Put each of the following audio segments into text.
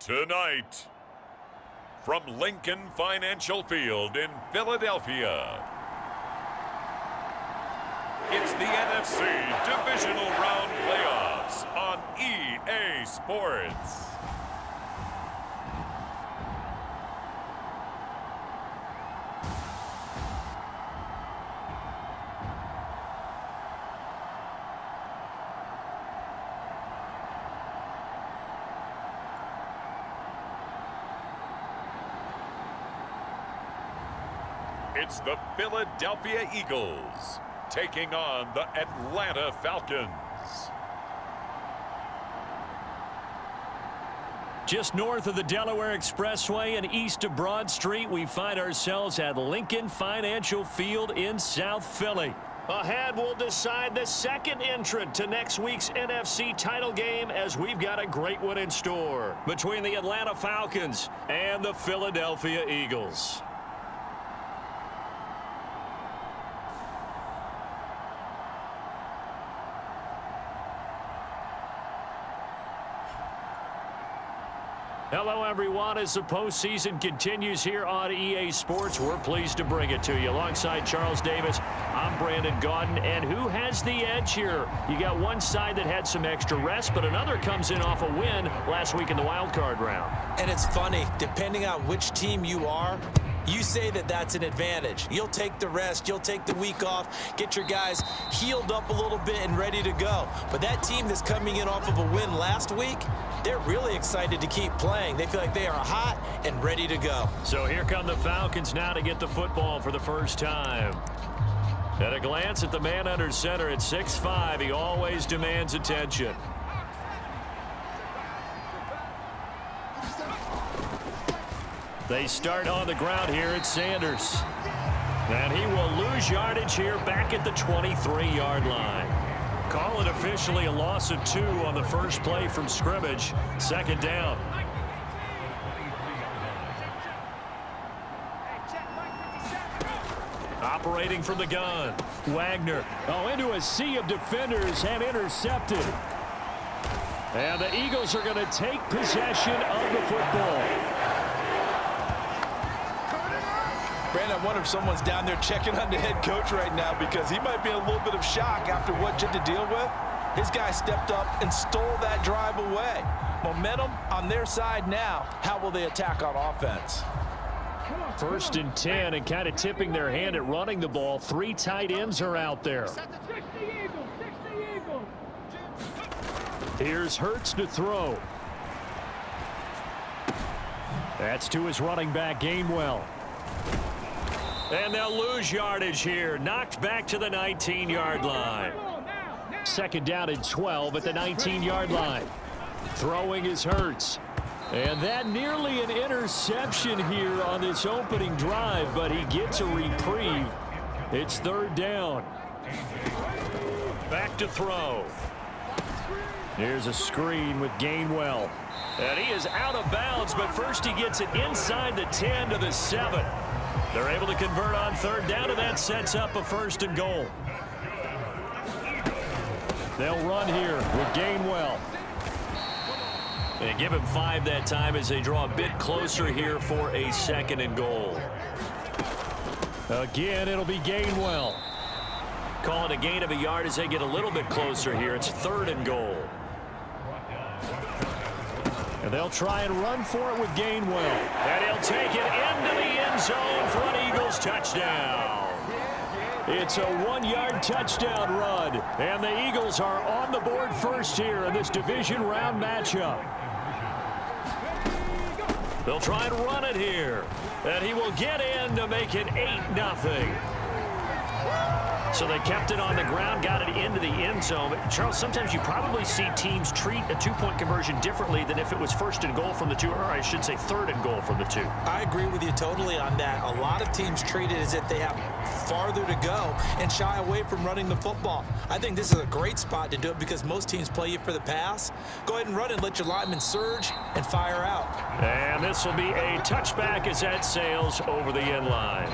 Tonight, from Lincoln Financial Field in Philadelphia, it's the NFC Divisional Round Playoffs on EA Sports. It's the Philadelphia Eagles taking on the Atlanta Falcons. Just north of the Delaware Expressway and east of Broad Street, we find ourselves at Lincoln Financial Field in South Philly. Ahead, we'll decide the second entrant to next week's NFC title game, as we've got a great one in store between the Atlanta Falcons and the Philadelphia Eagles. Hello, everyone. As the postseason continues here on EA Sports, we're pleased to bring it to you. Alongside Charles Davis, I'm Brandon Gaudin. And who has the edge here? You got one side that had some extra rest, but another comes in off a win last week in the wild card round. And it's funny, depending on which team you are, you say that that's an advantage. You'll take the rest, you'll take the week off, get your guys healed up a little bit and ready to go. But that team that's coming in off of a win last week, they're really excited to keep playing. They feel like they are hot and ready to go. So here come the Falcons now to get the football for the first time. At a glance at the man under center at 6'5", he always demands attention. They start on the ground here at Sanders. And he will lose yardage here back at the 23-yard line. Call it officially a loss of 2 on the first play from scrimmage. Second down. Operating from the gun, Wagner. Into a sea of defenders and intercepted. And the Eagles are going to take possession of the football. Brandon, I wonder if someone's down there checking on the head coach right now, because he might be in a little bit of shock after what you had to deal with. His guy stepped up and stole that drive away. Momentum on their side now. How will they attack on offense? First and 10, and kind of tipping their hand at running the ball. 3 tight ends are out there. Here's Hurts to throw. That's to his running back, Gainwell. And they'll lose yardage here. Knocked back to the 19-yard line. Second down and 12 at the 19-yard line. Throwing is Hurts. And that nearly an interception here on this opening drive, but he gets a reprieve. It's third down. Back to throw. Here's a screen with Gainwell. And he is out of bounds, but first he gets it inside the 10 to the 7. They're able to convert on third down, and that sets up a first and goal. They'll run here with Gainwell. They give him 5 that time as they draw a bit closer here for a second and goal. Again, it'll be Gainwell. Call it a gain of a yard as they get a little bit closer here. It's third and goal. And they'll try and run for it with Gainwell. And he'll take it into the end zone for an Eagles touchdown. It's a 1-yard touchdown run. And the Eagles are on the board first here in this division round matchup. They'll try and run it here. And he will get in to make it 8-0. So they kept it on the ground, got it into the end zone. Charles, sometimes you probably see teams treat a 2-point conversion differently than if it was first and goal from the 2, or I should say third and goal from the 2. I agree with you totally on that. A lot of teams treat it as if they have farther to go and shy away from running the football. I think this is a great spot to do it because most teams play you for the pass. Go ahead and run it, let your linemen surge and fire out. And this will be a touchback as that sails over the end line.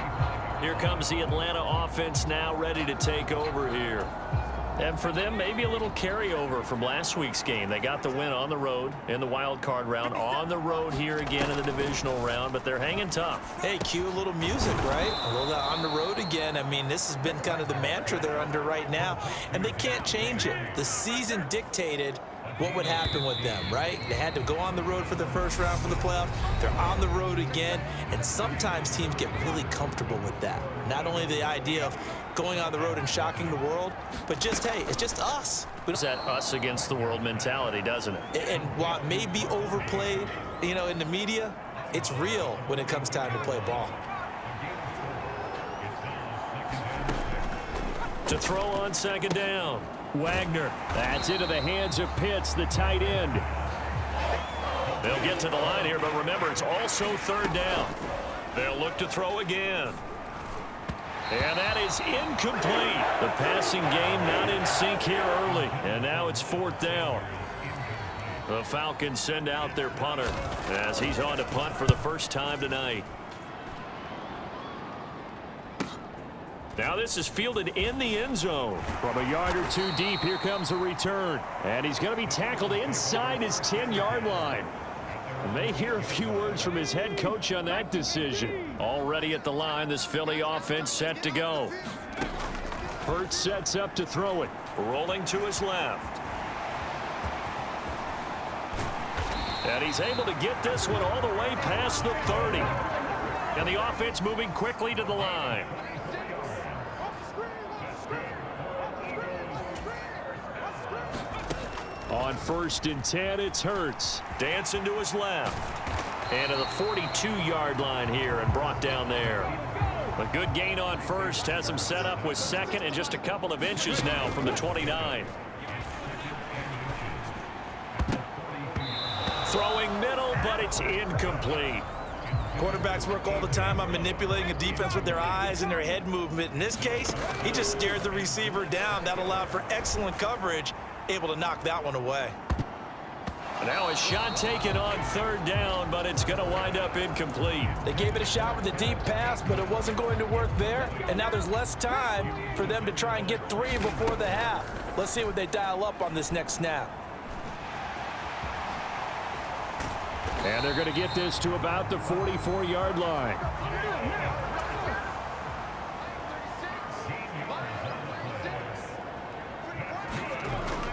Here comes the Atlanta offense now ready to take over here. And for them, maybe a little carryover from last week's game. They got the win on the road in the wild card round, on the road here again in the divisional round, but they're hanging tough. Hey, cue a little music, right? A little on the road again. I mean, this has been kind of the mantra they're under right now, and they can't change it. The season dictated what would happen with them, right? They had to go on the road for the first round for the playoff. They're on the road again, and sometimes teams get really comfortable with that. Not only the idea of going on the road and shocking the world, but just, hey, it's just us. It's that us against the world mentality, doesn't it? And while it may be overplayed, you know, in the media, it's real when it comes time to play ball. To throw on second down. Wagner. That's into the hands of Pitts, the tight end. They'll get to the line here, but remember, it's also third down. They'll look to throw again. And that is incomplete. The passing game not in sync here early. And now it's fourth down. The Falcons send out their punter as he's on to punt for the first time tonight. Now this is fielded in the end zone. From a yard or two deep, here comes a return. And he's going to be tackled inside his 10-yard line. And may hear a few words from his head coach on that decision. Already at the line, this Philly offense set to go. Hurts sets up to throw it. Rolling to his left. And he's able to get this one all the way past the 30. And the offense moving quickly to the line. On 1st and 10, it's Hurts. Dancing to his left. And to the 42-yard line here and brought down there. A good gain on first has him set up with second and just a couple of inches now from the 29. Throwing middle, but it's incomplete. Quarterbacks work all the time on manipulating a defense with their eyes and their head movement. In this case, he just stared the receiver down. That allowed for excellent coverage. Able to knock that one away. Now a shot taken on third down, but it's going to wind up incomplete. They gave it a shot with a deep pass, but it wasn't going to work there. And now there's less time for them to try and get 3 before the half. Let's see what they dial up on this next snap. And they're going to get this to about the 44-yard line.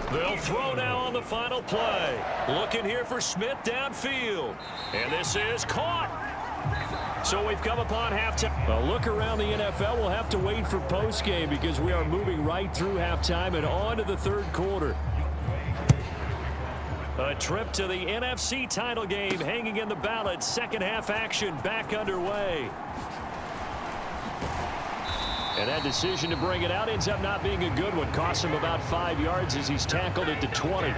They'll throw now on the final play. Looking here for Smith downfield. And this is caught. So we've come upon halftime. A look around the NFL. We'll have to wait for postgame because we are moving right through halftime and on to the third quarter. A trip to the NFC title game hanging in the balance. Second half action back underway. And that decision to bring it out ends up not being a good one. Costs him about 5 yards as he's tackled at the 20.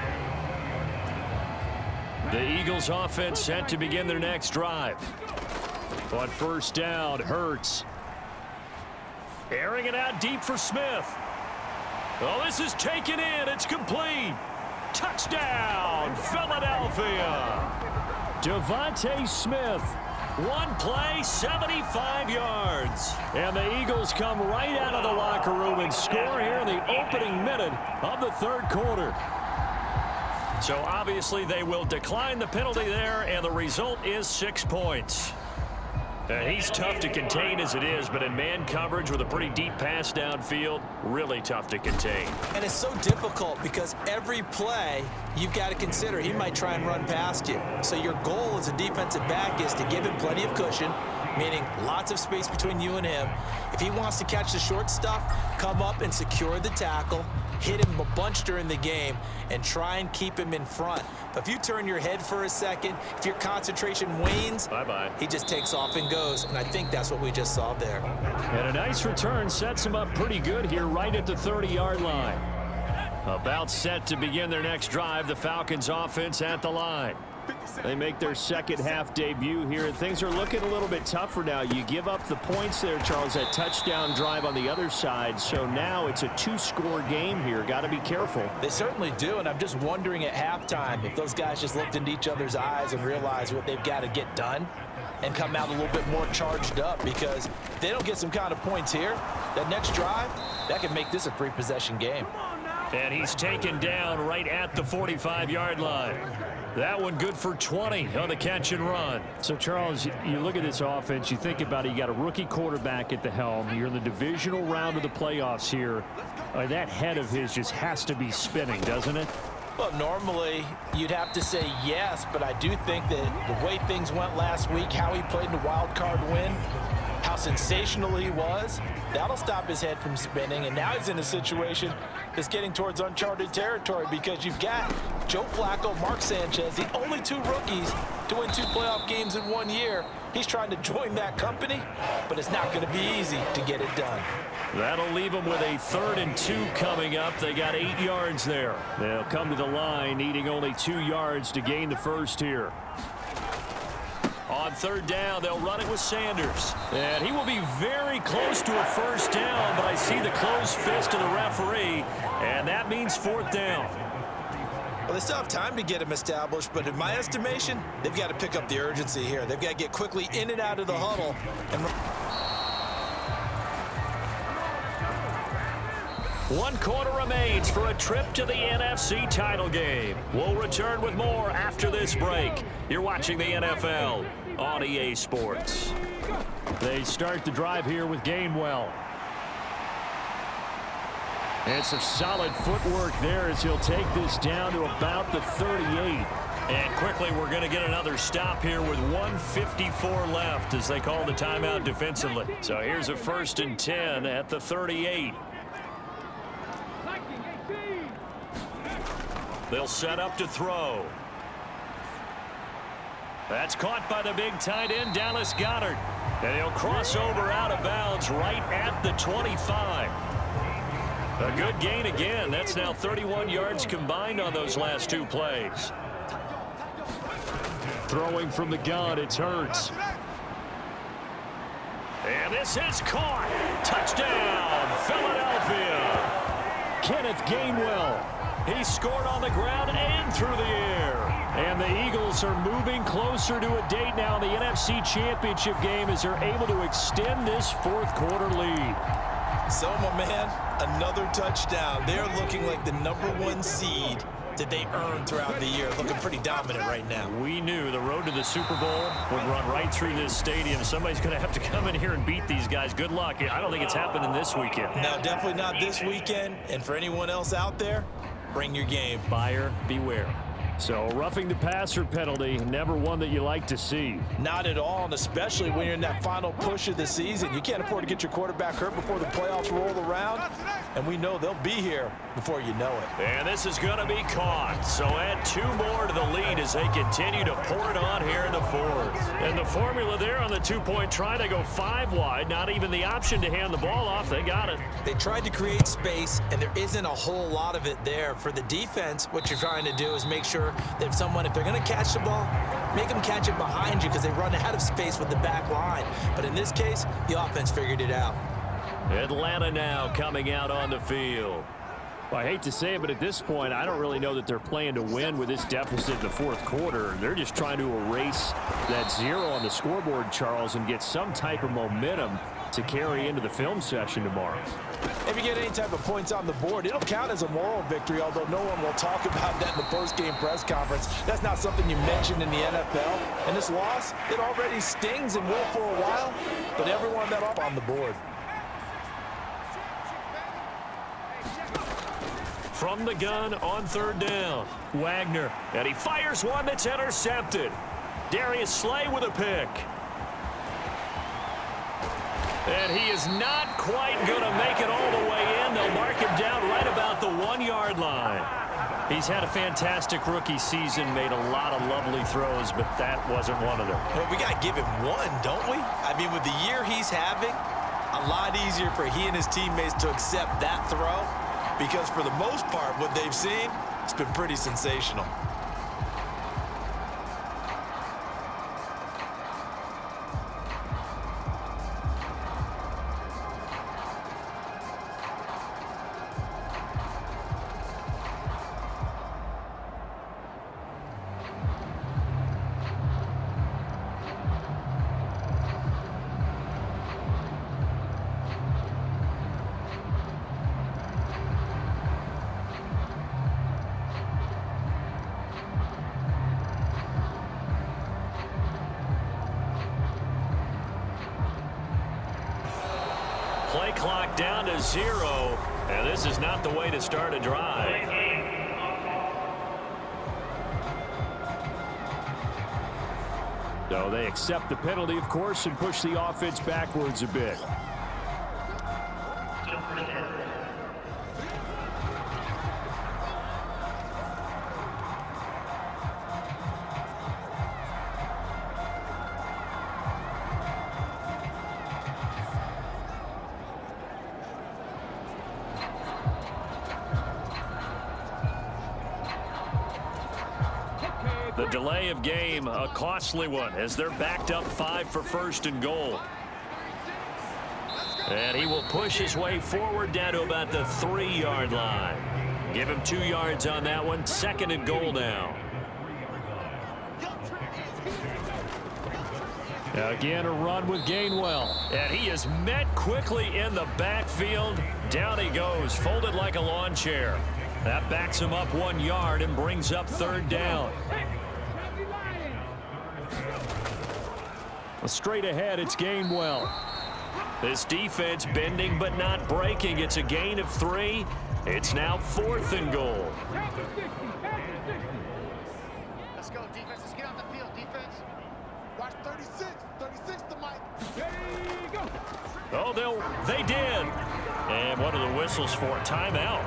The Eagles offense set to begin their next drive. On first down, Hurts. Airing it out deep for Smith. Oh, this is taken in. It's complete. Touchdown, Philadelphia. Devontae Smith. One play, 75 yards. And the Eagles come right out of the locker room and score here in the opening minute of the third quarter. So obviously they will decline the penalty there, and the result is 6 points. He's tough to contain as it is, but in man coverage with a pretty deep pass downfield, really tough to contain. And it's so difficult because every play you've got to consider he might try and run past you. So your goal as a defensive back is to give him plenty of cushion, meaning lots of space between you and him. If he wants to catch the short stuff, come up and secure the tackle, hit him a bunch during the game, and try and keep him in front. But if you turn your head for a second, if your concentration wanes, bye-bye. He just takes off and goes, and I think that's what we just saw there. And a nice return sets him up pretty good here right at the 30-yard line. About set to begin their next drive, the Falcons offense at the line. They make their second half debut here, and things are looking a little bit tougher now. You give up the points there, Charles, that touchdown drive on the other side. So now it's a 2-score game here. Got to be careful. They certainly do, and I'm just wondering at halftime if those guys just looked into each other's eyes and realized what they've got to get done and come out a little bit more charged up, because if they don't get some kind of points here, that next drive, that could make this a 3-possession game. And he's taken down right at the 45-yard line. That one good for 20 on the catch and run. So, Charles, you look at this offense, you think about it, you got a rookie quarterback at the helm. You're in the divisional round of the playoffs here. That head of his just has to be spinning, doesn't it? Well, normally you'd have to say yes, but I do think that the way things went last week, how he played in the wild card win, how sensational he was, that'll stop his head from spinning. And now he's in a situation that's getting towards uncharted territory because you've got Joe Flacco, Mark Sanchez, the only two rookies to win 2 playoff games in 1 year. He's trying to join that company, but it's not going to be easy to get it done. That'll leave them with a 3rd and 2 coming up. They got 8 yards there. They'll come to the line needing only 2 yards to gain the first here. On 3rd down, they'll run it with Sanders. And he will be very close to a first down, but I see the closed fist of the referee, and that means 4th down. Well, they still have time to get him established, but in my estimation, they've got to pick up the urgency here. They've got to get quickly in and out of the huddle. And 1 quarter remains for a trip to the NFC title game. We'll return with more after this break. You're watching the NFL on EA Sports. They start the drive here with Gainwell. And some solid footwork there as he'll take this down to about the 38. And quickly we're going to get another stop here with 1:54 left as they call the timeout defensively. So here's a 1st and 10 at the 38. They'll set up to throw. That's caught by the big tight end, Dallas Goedert. And he'll cross over out of bounds right at the 25. A good gain again. That's now 31 yards combined on those last 2 plays. Throwing from the gun, it's Hurts. And this is caught. Touchdown, Philadelphia. Kenneth Gainwell. He scored on the ground and through the air. And the Eagles are moving closer to a date now in the NFC Championship game as they're able to extend this 4th quarter lead. So, my man, another touchdown. They're looking like the #1 seed that they earned throughout the year. Looking pretty dominant right now. We knew the road to the Super Bowl would run right through this stadium. Somebody's going to have to come in here and beat these guys. Good luck. I don't think it's happening this weekend. No, definitely not this weekend. And for anyone else out there, bring your game. Buyer beware. So roughing the passer penalty, never one that you like to see. Not at all, and especially when you're in that final push of the season. You can't afford to get your quarterback hurt before the playoffs roll around, and we know they'll be here before you know it. And this is going to be caught. So add 2 more to the lead as they continue to pour it on here in the 4th. And the formula there on the 2-point try, they go 5 wide. Not even the option to hand the ball off. They got it. They tried to create space, and there isn't a whole lot of it there. For the defense, what you're trying to do is make sure that if they're going to catch the ball, make them catch it behind you because they run out of space with the back line. But in this case, the offense figured it out. Atlanta now coming out on the field. Well, I hate to say it, but at this point, I don't really know that they're playing to win with this deficit in the 4th quarter. They're just trying to erase that 0 on the scoreboard, Charles, and get some type of momentum to carry into the film session tomorrow. If you get any type of points on the board, it'll count as a moral victory, although no one will talk about that in the post-game press conference. That's not something you mentioned in the NFL. And this loss, it already stings and will for a while, but everyone that up on the board. From the gun on 3rd down, Wagner, and he fires one that's intercepted. Darius Slay with a pick. And he is not quite going to make it all the way in. They'll mark him down right about the 1-yard line. He's had a fantastic rookie season, made a lot of lovely throws, but that wasn't one of them. Well, we got to give him one, don't we? I mean, with the year he's having, a lot easier for he and his teammates to accept that throw because for the most part, what they've seen, it's been pretty sensational. clock down to 0. And this is not the way to start a drive. So they accept the penalty, of course, and push the offense backwards a bit. The delay of game, a costly one, as they're backed up 5 for first and goal. And he will push his way forward down to about the 3-yard line. Give him 2 yards on that one. 2nd and goal now. Again, a run with Gainwell. And he is met quickly in the backfield. Down he goes, folded like a lawn chair. That backs him up 1 yard and brings up 3rd down. Straight ahead, it's Gainwell. This defense bending but not breaking. It's a gain of 3. It's now 4th and goal. Let's go, defense. Let's get out the field, defense. Watch 36. 36 to Mike. Oh, they did. And what are the whistles for? Timeout.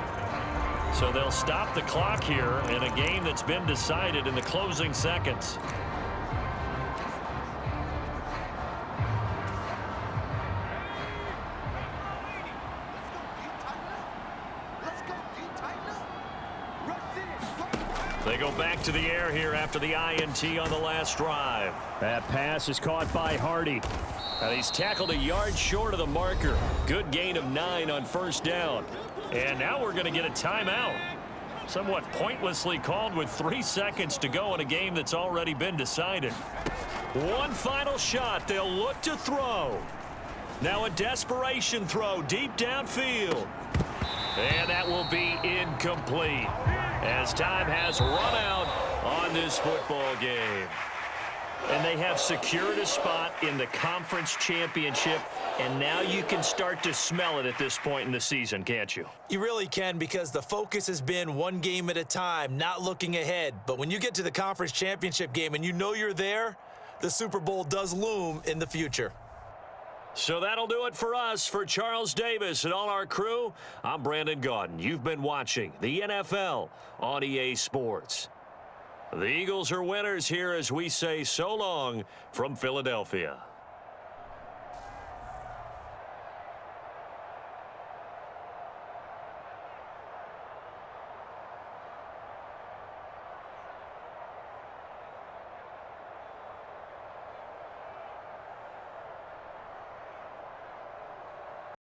So they'll stop the clock here in a game that's been decided in the closing seconds. They go back to the air here after the INT on the last drive. That pass is caught by Hardy. He's tackled a yard short of the marker. Good gain of 9 on 1st down. And now we're going to get a timeout. Somewhat pointlessly called with 3 seconds to go in a game that's already been decided. One final shot. They'll look to throw. Now a desperation throw deep downfield. And that will be incomplete, as time has run out on this football game. And they have secured a spot in the conference championship, and now you can start to smell it at this point in the season, can't you? You really can, because the focus has been one game at a time, not looking ahead. But when you get to the conference championship game and you know you're there, the Super Bowl does loom in the future. So that'll do it for us. For Charles Davis and all our crew, I'm Brandon Gaudin. You've been watching the NFL on EA Sports. The Eagles are winners here as we say so long from Philadelphia.